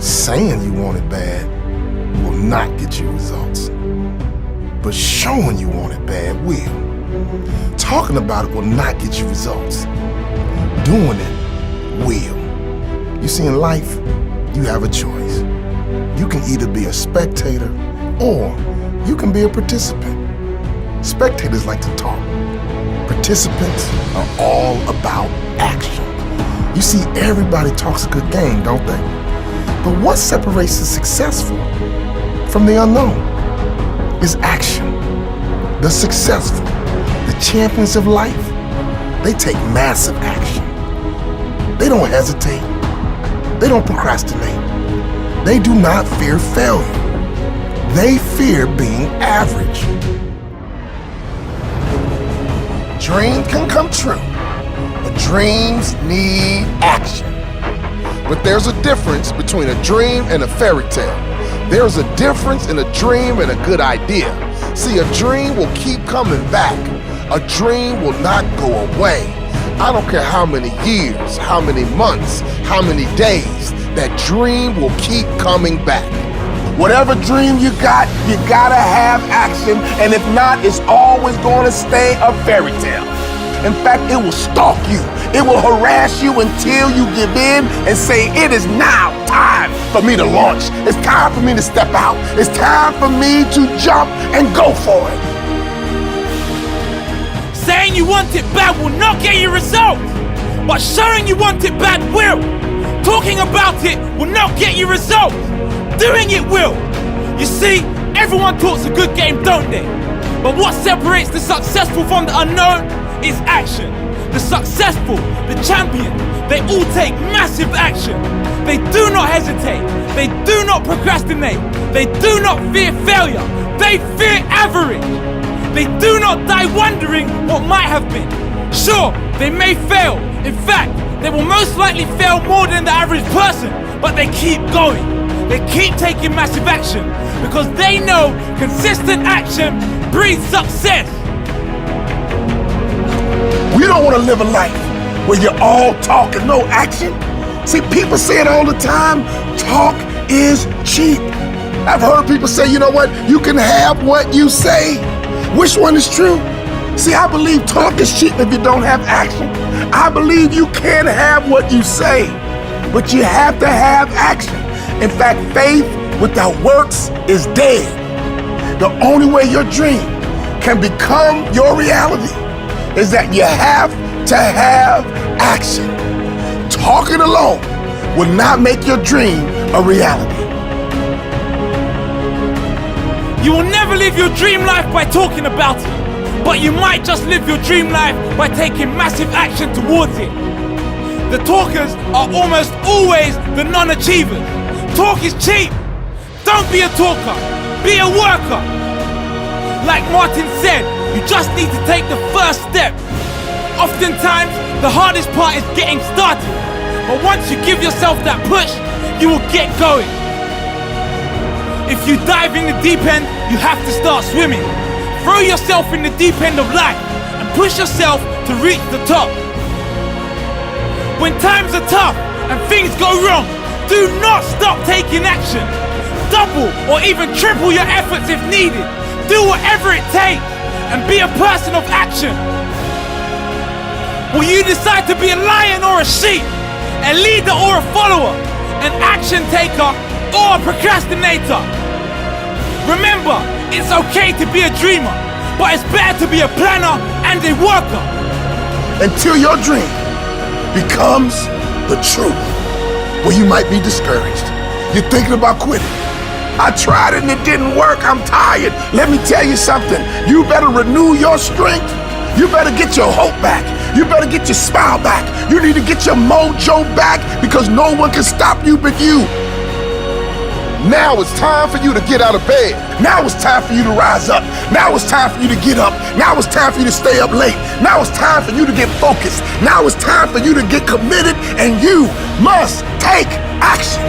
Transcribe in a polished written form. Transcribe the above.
Saying you want it bad will not get you results, but showing you want it bad will. Talking about it will not get you results. Doing it will. You see, in life, you have a choice. You can either be a spectator or you can be a participant. Spectators like to talk. Participants are all about action. You see, everybody talks a good game, don't they? But what separates the successful from the unknown is action. The successful, the champions of life, they take massive action. They don't hesitate. They don't procrastinate. They do not fear failure. They fear being average. Dreams can come true, but dreams need action. But there's a difference between a dream and a fairy tale. There's a difference in a dream and a good idea. See, a dream will keep coming back. A dream will not go away. I don't care how many years, how many months, how many days, that dream will keep coming back. Whatever dream you gotta have action, and if not, it's always gonna stay a fairy tale. In fact, it will stalk you. It will harass you until you give in and say, it is now time for me to launch. It's time for me to step out. It's time for me to jump and go for it. Saying you want it bad will not get you results, but showing you want it bad will. Talking about it will not get you results. Doing it will. You see, everyone talks a good game, don't they? But what separates the successful from the unknown is action. The successful, the champion, they all take massive action. They do not hesitate. They do not procrastinate. They do not fear failure. They fear average. They do not die wondering what might have been. Sure, they may fail. In fact, they will most likely fail more than the average person, but they keep going. They keep taking massive action because they know consistent action breeds success. We don't want to live a life where you're all talk and no action. See, people say it all the time, talk is cheap. I've heard people say, you know what, you can have what you say. Which one is true? See, I believe talk is cheap if you don't have action. I believe you can have what you say, but you have to have action. In fact, faith without works is dead. The only way your dream can become your reality is that you have to have action. Talking alone will not make your dream a reality. You will never live your dream life by talking about it, but you might just live your dream life by taking massive action towards it. The talkers are almost always the non-achievers. Talk is cheap. Don't be a talker, be a worker. Like Martin said, you just need to take the first step. Oftentimes, the hardest part is getting started. But once you give yourself that push, you will get going. If you dive in the deep end, you have to start swimming. Throw yourself in the deep end of life and push yourself to reach the top. When times are tough and things go wrong, do not stop taking action. Double or even triple your efforts if needed. Do whatever it takes and be a person of action. Will you decide to be a lion or a sheep? A leader or a follower? An action taker or a procrastinator? Remember, it's okay to be a dreamer, but it's better to be a planner and a worker. Until your dream becomes the truth. Well, you might be discouraged. You're thinking about quitting. I tried it and it didn't work. I'm tired. Let me tell you something. You better renew your strength. You better get your hope back. You better get your smile back. You need to get your mojo back because no one can stop you but you. Now it's time for you to get out of bed. Now it's time for you to rise up. Now it's time for you to get up. Now it's time for you to stay up late. Now it's time for you to get focused. Now it's time for you to get committed, and you must take action.